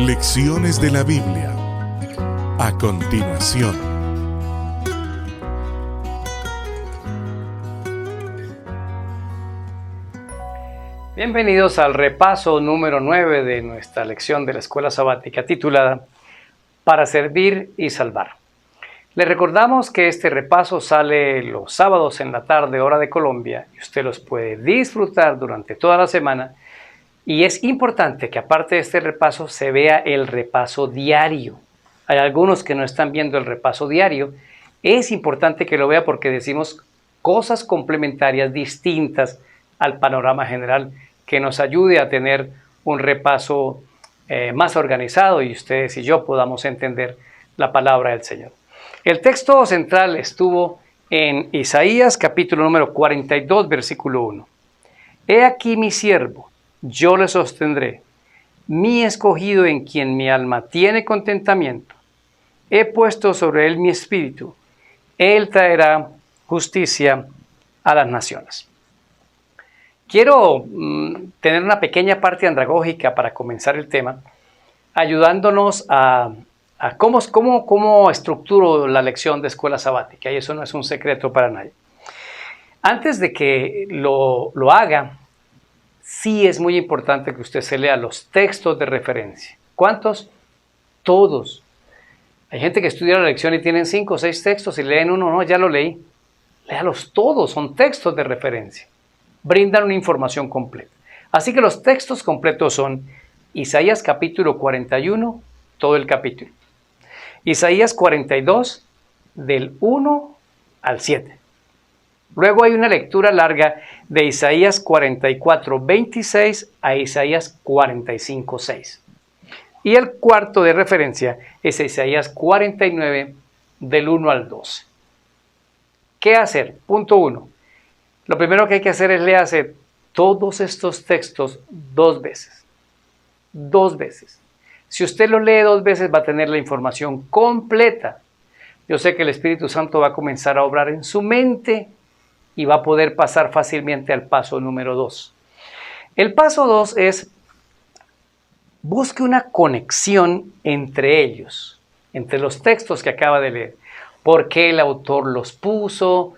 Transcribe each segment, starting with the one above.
Lecciones de la Biblia. A continuación. Bienvenidos al repaso número 9 de nuestra lección de la Escuela Sabática titulada Para servir y salvar. Les recordamos que este repaso sale los sábados en la tarde, hora de Colombia, y usted los puede disfrutar durante toda la semana. Y es importante que aparte de este repaso se vea el repaso diario. Hay algunos que no están viendo el repaso diario. Es importante que lo vea porque decimos cosas complementarias distintas al panorama general que nos ayude a tener un repaso más organizado y ustedes y yo podamos entender la palabra del Señor. El texto central estuvo en Isaías capítulo número 42, versículo 1. He aquí mi siervo, yo le sostendré, mi escogido en quien mi alma tiene contentamiento. He puesto sobre él mi espíritu, él traerá justicia a las naciones. Quiero tener una pequeña parte andragógica para comenzar el tema, ayudándonos a cómo estructuro la lección de escuela sabática, y eso no es un secreto para nadie. Antes de que lo haga, sí es muy importante que usted se lea los textos de referencia. ¿Cuántos? Todos. Hay gente que estudia la lección y tienen 5 o 6 textos y leen uno, no, ya lo leí. Léalos todos, son textos de referencia. Brindan una información completa. Así que los textos completos son Isaías capítulo 41, todo el capítulo. Isaías 42, del 1 al 7. Luego hay una lectura larga de Isaías 44, 26 a Isaías 45, 6. Y el cuarto de referencia es Isaías 49, del 1 al 12. ¿Qué hacer? Punto 1. Lo primero que hay que hacer es leerse todos estos textos 2 veces. 2 veces. Si usted lo lee 2 veces va a tener la información completa. Yo sé que el Espíritu Santo va a comenzar a obrar en su mente y va a poder pasar fácilmente al paso número 2. El paso 2 es busque una conexión entre ellos, entre los textos que acaba de leer. ¿Por qué el autor los puso?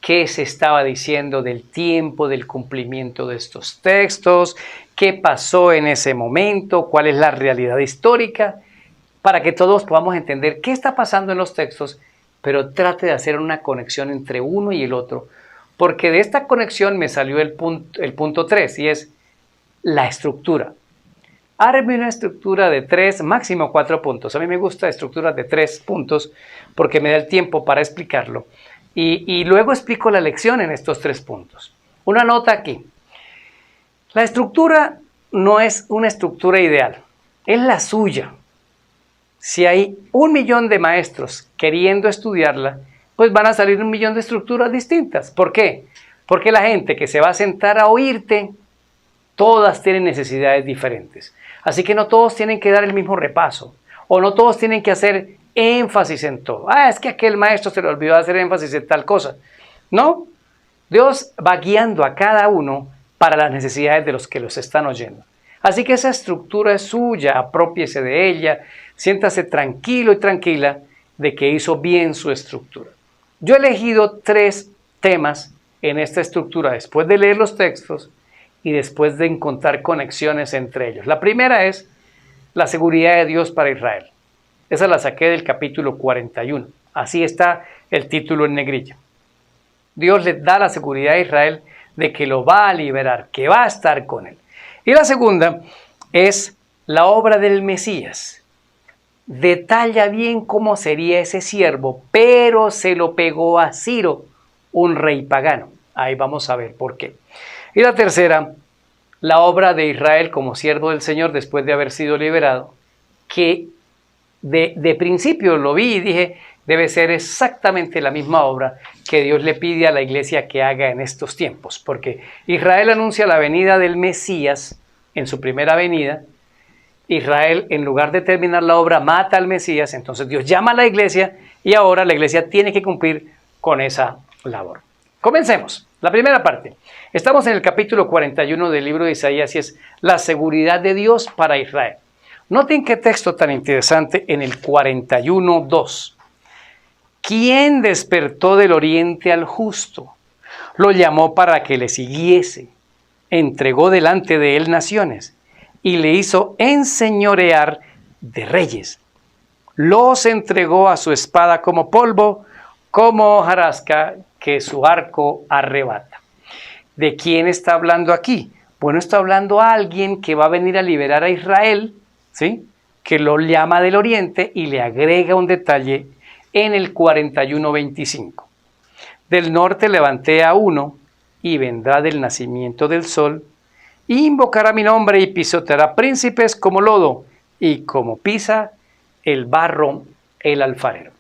¿Qué se estaba diciendo del tiempo, del cumplimiento de estos textos? ¿Qué pasó en ese momento? ¿Cuál es la realidad histórica? Para que todos podamos entender qué está pasando en los textos, pero trate de hacer una conexión entre uno y el otro. Porque de esta conexión me salió el punto 3 y es la estructura. Arme una estructura de 3, máximo 4 puntos. A mí me gusta estructuras de 3 puntos porque me da el tiempo para explicarlo. Y luego explico la lección en estos 3 puntos. Una nota aquí. La estructura no es una estructura ideal, es la suya. Si hay 1.000.000 de maestros queriendo estudiarla, pues van a salir 1.000.000 de estructuras distintas. ¿Por qué? Porque la gente que se va a sentar a oírte, todas tienen necesidades diferentes. Así que no todos tienen que dar el mismo repaso, o no todos tienen que hacer énfasis en todo. Es que aquel maestro se le olvidó hacer énfasis en tal cosa. No, Dios va guiando a cada uno para las necesidades de los que los están oyendo. Así que esa estructura es suya, aprópiese de ella, siéntase tranquilo y tranquila de que hizo bien su estructura. Yo he elegido 3 temas en esta estructura después de leer los textos y después de encontrar conexiones entre ellos. La primera es la seguridad de Dios para Israel. Esa la saqué del capítulo 41. Así está el título en negrilla. Dios le da la seguridad a Israel de que lo va a liberar, que va a estar con él. Y la segunda es la obra del Mesías. Detalla bien cómo sería ese siervo, pero se lo pegó a Ciro, un rey pagano. Ahí vamos a ver por qué. Y la tercera, la obra de Israel como siervo del Señor después de haber sido liberado, que de principio lo vi y dije, debe ser exactamente la misma obra que Dios le pide a la iglesia que haga en estos tiempos, porque Israel anuncia la venida del Mesías en su primera venida. Israel, en lugar de terminar la obra, mata al Mesías, entonces Dios llama a la iglesia y ahora la iglesia tiene que cumplir con esa labor. Comencemos. La primera parte. Estamos en el capítulo 41 del libro de Isaías y es la seguridad de Dios para Israel. Noten qué texto tan interesante en el 41:2. ¿Quién despertó del oriente al justo? Lo llamó para que le siguiese. Entregó delante de él naciones y le hizo enseñorear de reyes. Los entregó a su espada como polvo, como hojarasca que su arco arrebata. ¿De quién está hablando aquí? Bueno, está hablando a alguien que va a venir a liberar a Israel, ¿sí? Que lo llama del oriente y le agrega un detalle en el 41:25. Del norte levanté a uno y vendrá del nacimiento del sol, y invocará mi nombre y pisoteará príncipes como lodo y como pisa el barro el alfarero.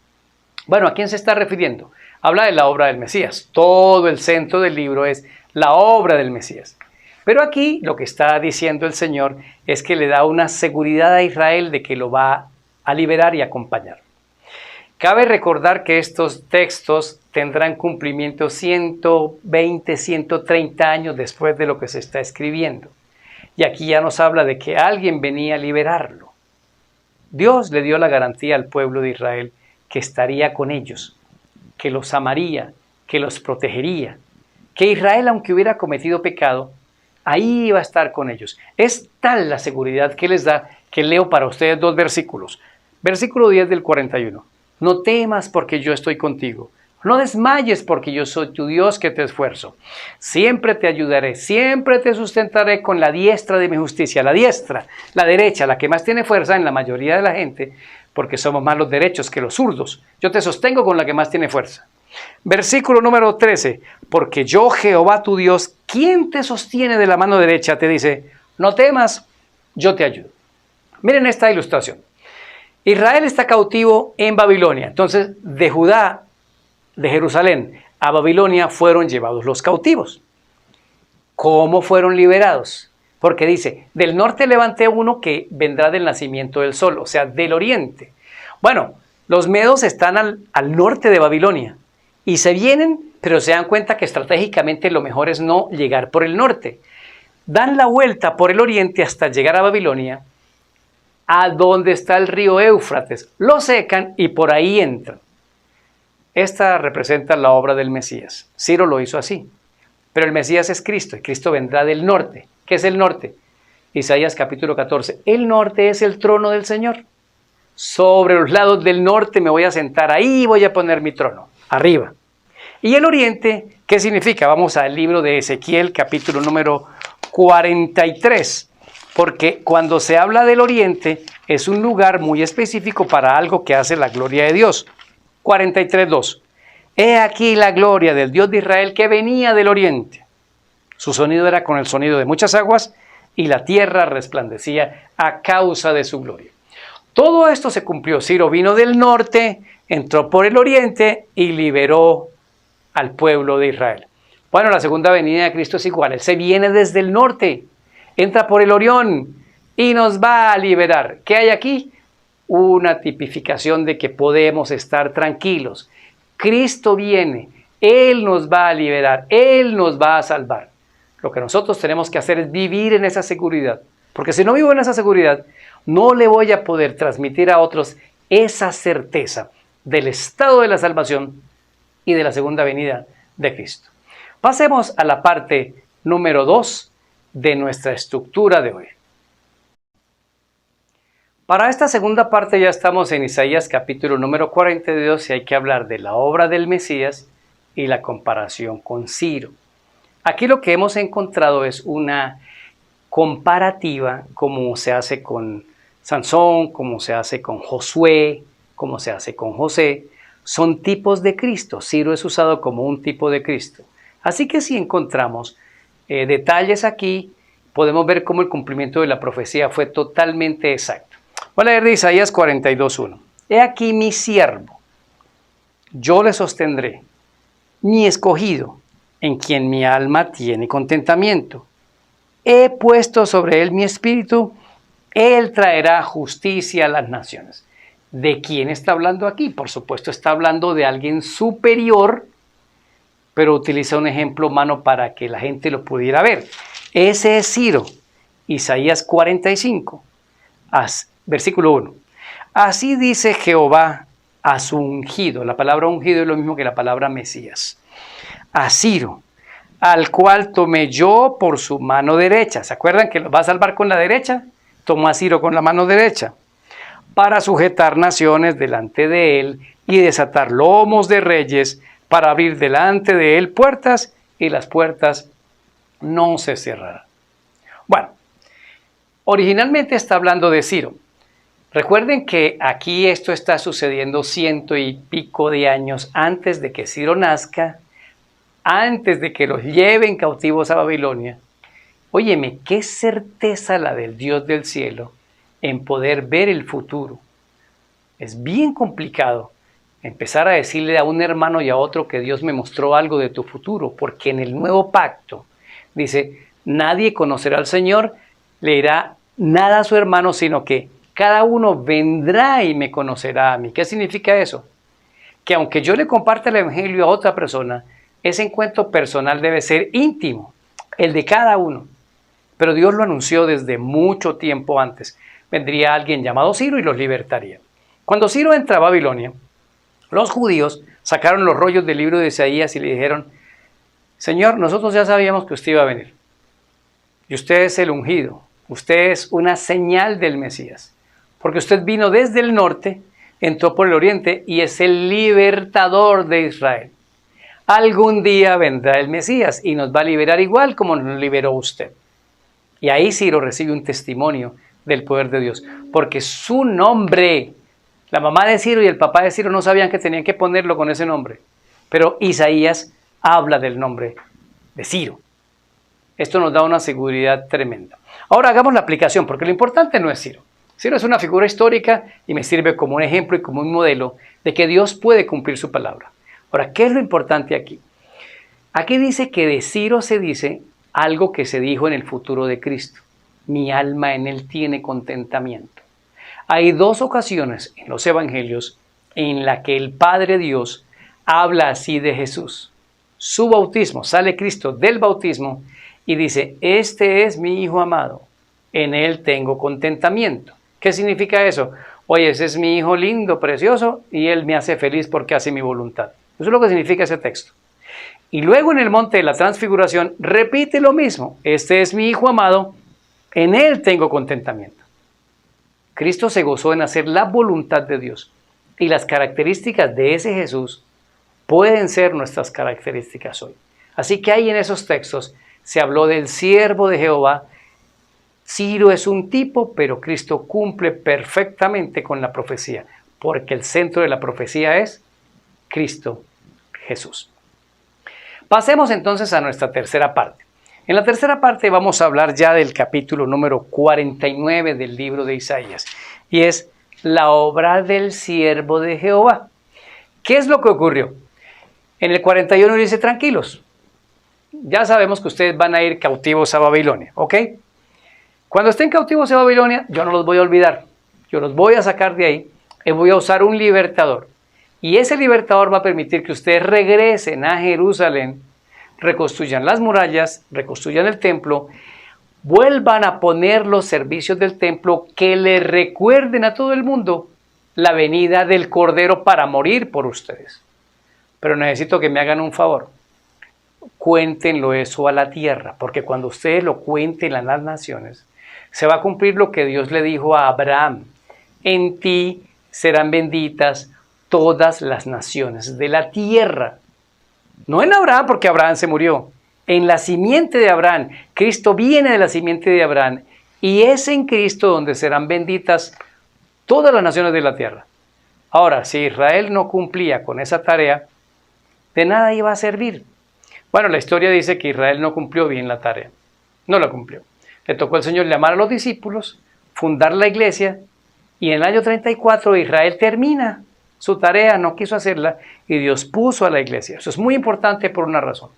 Bueno, ¿a quién se está refiriendo? Habla de la obra del Mesías. Todo el centro del libro es la obra del Mesías. Pero aquí lo que está diciendo el Señor es que le da una seguridad a Israel de que lo va a liberar y acompañar. Cabe recordar que estos textos tendrán cumplimiento 120, 130 años después de lo que se está escribiendo. Y aquí ya nos habla de que alguien venía a liberarlo. Dios le dio la garantía al pueblo de Israel que estaría con ellos, que los amaría, que los protegería, que Israel, aunque hubiera cometido pecado, ahí iba a estar con ellos. Es tal la seguridad que les da que leo para ustedes 2 versículos. Versículo 10 del 41. No temas porque yo estoy contigo. No desmayes porque yo soy tu Dios que te esfuerzo. Siempre te ayudaré, siempre te sustentaré con la diestra de mi justicia. La diestra, la derecha, la que más tiene fuerza en la mayoría de la gente, porque somos más los derechos que los zurdos. Yo te sostengo con la que más tiene fuerza. Versículo número 13. Porque yo, Jehová tu Dios, quien te sostiene de la mano derecha, te dice, no temas, yo te ayudo. Miren esta ilustración. Israel está cautivo en Babilonia. Entonces, de Judá, de Jerusalén a Babilonia fueron llevados los cautivos. ¿Cómo fueron liberados? Porque dice, del norte levanté uno que vendrá del nacimiento del sol, o sea, del oriente. Bueno, los medos están al norte de Babilonia y se vienen, pero se dan cuenta que estratégicamente lo mejor es no llegar por el norte. Dan la vuelta por el oriente hasta llegar a Babilonia, a donde está el río Éufrates. Lo secan y por ahí entran. Esta representa la obra del Mesías. Ciro lo hizo así. Pero el Mesías es Cristo y Cristo vendrá del norte. ¿Qué es el norte? Isaías capítulo 14. El norte es el trono del Señor. Sobre los lados del norte me voy a sentar. Ahí voy a poner mi trono. Arriba. Y el oriente, ¿qué significa? Vamos al libro de Ezequiel capítulo número 43. Porque cuando se habla del oriente es un lugar muy específico para algo que hace la gloria de Dios. 43:2. He aquí la gloria del Dios de Israel que venía del oriente. Su sonido era con el sonido de muchas aguas y la tierra resplandecía a causa de su gloria. Todo esto se cumplió. Ciro vino del norte, entró por el oriente y liberó al pueblo de Israel. Bueno, la segunda venida de Cristo es igual. Él se viene desde el norte, entra por el Orión y nos va a liberar. ¿Qué hay aquí? Una tipificación de que podemos estar tranquilos. Cristo viene, Él nos va a liberar, Él nos va a salvar. Lo que nosotros tenemos que hacer es vivir en esa seguridad. Porque si no vivo en esa seguridad, no le voy a poder transmitir a otros esa certeza del estado de la salvación y de la segunda venida de Cristo. Pasemos a la parte número 2 de nuestra estructura de hoy. Para esta segunda parte ya estamos en Isaías capítulo número 42 y hay que hablar de la obra del Mesías y la comparación con Ciro. Aquí lo que hemos encontrado es una comparativa como se hace con Sansón, como se hace con Josué, como se hace con José. Son tipos de Cristo. Ciro es usado como un tipo de Cristo. Así que si encontramos detalles aquí, podemos ver cómo el cumplimiento de la profecía fue totalmente exacto. Voy a leer de Isaías 42:1. He aquí mi siervo, yo le sostendré, mi escogido, en quien mi alma tiene contentamiento. He puesto sobre él mi espíritu, él traerá justicia a las naciones. ¿De quién está hablando aquí? Por supuesto está hablando de alguien superior, pero utiliza un ejemplo humano para que la gente lo pudiera ver. Ese es Ciro, Isaías 45. Versículo 1. Así dice Jehová a su ungido. La palabra ungido es lo mismo que la palabra Mesías. A Ciro, al cual tomé yo por su mano derecha. ¿Se acuerdan que lo va a salvar con la derecha? Tomó a Ciro con la mano derecha, para sujetar naciones delante de él y desatar lomos de reyes, para abrir delante de él puertas, y las puertas no se cerrarán. Bueno, originalmente está hablando de Ciro. Recuerden que aquí esto está sucediendo 100 y pico de años antes de que Ciro nazca, antes de que los lleven cautivos a Babilonia. Óyeme, qué certeza la del Dios del cielo en poder ver el futuro. Es bien complicado empezar a decirle a un hermano y a otro que Dios me mostró algo de tu futuro, porque en el nuevo pacto dice, nadie conocerá al Señor, le dirá nada a su hermano, sino que cada uno vendrá y me conocerá a mí. ¿Qué significa eso? Que aunque yo le comparta el evangelio a otra persona, ese encuentro personal debe ser íntimo, el de cada uno. Pero Dios lo anunció desde mucho tiempo antes. Vendría alguien llamado Ciro y los libertaría. Cuando Ciro entra a Babilonia, los judíos sacaron los rollos del libro de Isaías y le dijeron, Señor, nosotros ya sabíamos que usted iba a venir. Y usted es el ungido. Usted es una señal del Mesías. Porque usted vino desde el norte, entró por el oriente y es el libertador de Israel. Algún día vendrá el Mesías y nos va a liberar igual como nos liberó usted. Y ahí Ciro recibe un testimonio del poder de Dios. Porque su nombre, la mamá de Ciro y el papá de Ciro no sabían que tenían que ponerlo con ese nombre. Pero Isaías habla del nombre de Ciro. Esto nos da una seguridad tremenda. Ahora hagamos la aplicación, porque lo importante no es Ciro. Ciro es una figura histórica y me sirve como un ejemplo y como un modelo de que Dios puede cumplir su palabra. Ahora, ¿qué es lo importante aquí? Aquí dice que de Ciro se dice algo que se dijo en el futuro de Cristo. Mi alma en él tiene contentamiento. Hay dos ocasiones en los evangelios en la que el Padre Dios habla así de Jesús. Su bautismo, sale Cristo del bautismo y dice, este es mi Hijo amado, en él tengo contentamiento. ¿Qué significa eso? Oye, ese es mi hijo lindo, precioso, y él me hace feliz porque hace mi voluntad. Eso es lo que significa ese texto. Y luego en el monte de la transfiguración repite lo mismo. Este es mi Hijo amado, en él tengo contentamiento. Cristo se gozó en hacer la voluntad de Dios. Y las características de ese Jesús pueden ser nuestras características hoy. Así que ahí en esos textos se habló del siervo de Jehová. Ciro es un tipo, pero Cristo cumple perfectamente con la profecía, porque el centro de la profecía es Cristo Jesús. Pasemos entonces a nuestra tercera parte. En la tercera parte vamos a hablar ya del capítulo número 49 del libro de Isaías, y es la obra del siervo de Jehová. ¿Qué es lo que ocurrió? En el 41 dice, tranquilos, ya sabemos que ustedes van a ir cautivos a Babilonia, ¿ok? Cuando estén cautivos en Babilonia, yo no los voy a olvidar. Yo los voy a sacar de ahí y voy a usar un libertador. Y ese libertador va a permitir que ustedes regresen a Jerusalén, reconstruyan las murallas, reconstruyan el templo, vuelvan a poner los servicios del templo que le recuerden a todo el mundo la venida del Cordero para morir por ustedes. Pero necesito que me hagan un favor. Cuéntenlo eso a la tierra, porque cuando ustedes lo cuenten a las naciones, se va a cumplir lo que Dios le dijo a Abraham. En ti serán benditas todas las naciones de la tierra. No en Abraham, porque Abraham se murió. En la simiente de Abraham. Cristo viene de la simiente de Abraham. Y es en Cristo donde serán benditas todas las naciones de la tierra. Ahora, si Israel no cumplía con esa tarea, de nada iba a servir. Bueno, la historia dice que Israel no cumplió bien la tarea. No la cumplió. Le tocó al Señor llamar a los discípulos, fundar la iglesia, y en el año 34 Israel termina su tarea, no quiso hacerla, y Dios puso a la iglesia. Eso es muy importante por una razón.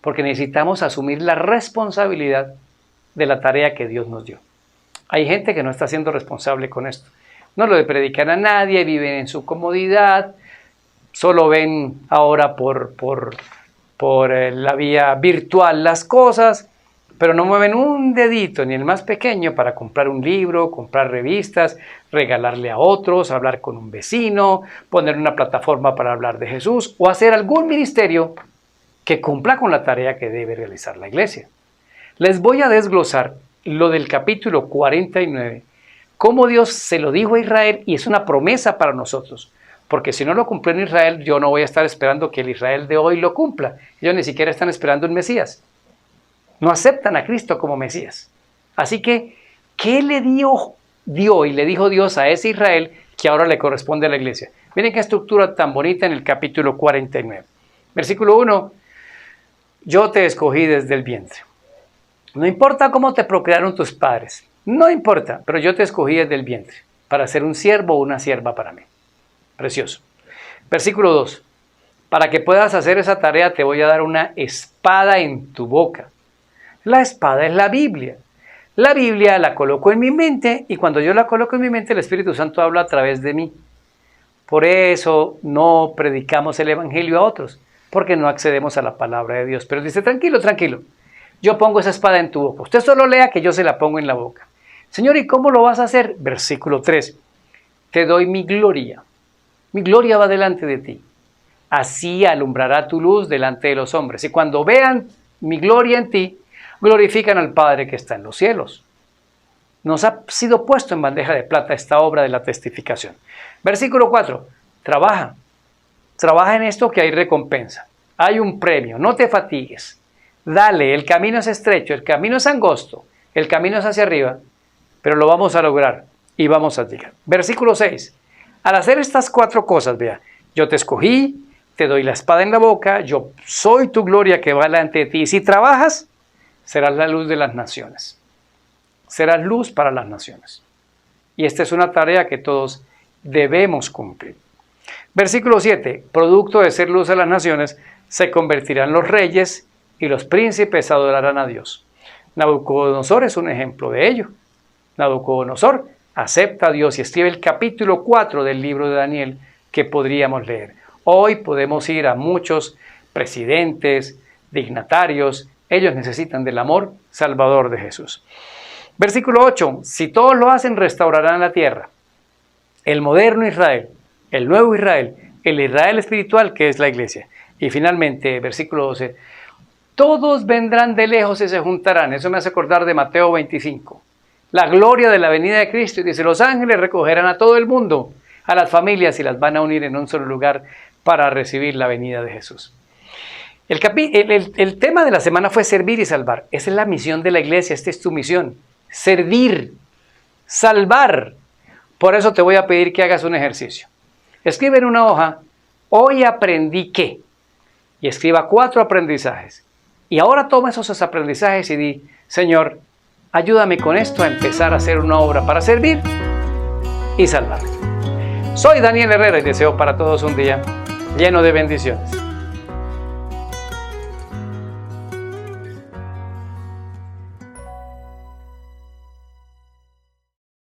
Porque necesitamos asumir la responsabilidad de la tarea que Dios nos dio. Hay gente que no está siendo responsable con esto. No lo predican a nadie, viven en su comodidad, solo ven ahora por la vía virtual las cosas, pero no mueven un dedito, ni el más pequeño, para comprar un libro, comprar revistas, regalarle a otros, hablar con un vecino, poner una plataforma para hablar de Jesús o hacer algún ministerio que cumpla con la tarea que debe realizar la iglesia. Les voy a desglosar lo del capítulo 49, cómo Dios se lo dijo a Israel y es una promesa para nosotros. Porque si no lo cumplió en Israel, yo no voy a estar esperando que el Israel de hoy lo cumpla. Ellos ni siquiera están esperando un Mesías. No aceptan a Cristo como Mesías. Así que, ¿qué le dio y le dijo Dios a ese Israel que ahora le corresponde a la iglesia? Miren qué estructura tan bonita en el capítulo 49. Versículo 1. Yo te escogí desde el vientre. No importa cómo te procrearon tus padres. No importa, pero yo te escogí desde el vientre para ser un siervo o una sierva para mí. Precioso. Versículo 2. Para que puedas hacer esa tarea te voy a dar una espada en tu boca. La espada es la Biblia. La Biblia la coloco en mi mente y cuando yo la coloco en mi mente el Espíritu Santo habla a través de mí. Por eso no predicamos el Evangelio a otros, porque no accedemos a la palabra de Dios. Pero dice, tranquilo, tranquilo, yo pongo esa espada en tu boca. Usted solo lea que yo se la pongo en la boca. Señor, ¿y cómo lo vas a hacer? Versículo 3. Te doy mi gloria. Mi gloria va delante de ti. Así alumbrará tu luz delante de los hombres. Y cuando vean mi gloria en ti, glorifican al Padre que está en los cielos. Nos ha sido puesto en bandeja de plata esta obra de la testificación. Versículo 4. Trabaja. Trabaja en esto que hay recompensa. Hay un premio. No te fatigues. Dale. El camino es estrecho. El camino es angosto. El camino es hacia arriba. Pero lo vamos a lograr. Y vamos a llegar. Versículo 6. Al hacer estas 4 cosas, vea. Yo te escogí. Te doy la espada en la boca. Yo soy tu gloria que va delante de ti. Y si trabajas, serás la luz de las naciones. Serás luz para las naciones. Y esta es una tarea que todos debemos cumplir. Versículo 7. Producto de ser luz a las naciones, se convertirán los reyes y los príncipes adorarán a Dios. Nabucodonosor es un ejemplo de ello. Nabucodonosor acepta a Dios y escribe el capítulo 4 del libro de Daniel que podríamos leer. Hoy podemos ir a muchos presidentes, dignatarios. Ellos necesitan del amor salvador de Jesús. Versículo 8. Si todos lo hacen, restaurarán la tierra. El moderno Israel, el nuevo Israel, el Israel espiritual que es la iglesia. Y finalmente, versículo 12. Todos vendrán de lejos y se juntarán. Eso me hace acordar de Mateo 25. La gloria de la venida de Cristo. Y dice, los ángeles recogerán a todo el mundo, a las familias y las van a unir en un solo lugar para recibir la venida de Jesús. El tema de la semana fue servir y salvar. Esa es la misión de la iglesia, esta es tu misión. Servir, salvar. Por eso te voy a pedir que hagas un ejercicio. Escribe en una hoja, hoy aprendí qué. Y escriba 4 aprendizajes. Y ahora toma esos aprendizajes y di, Señor, ayúdame con esto a empezar a hacer una obra para servir y salvar. Soy Daniel Herrera y deseo para todos un día lleno de bendiciones.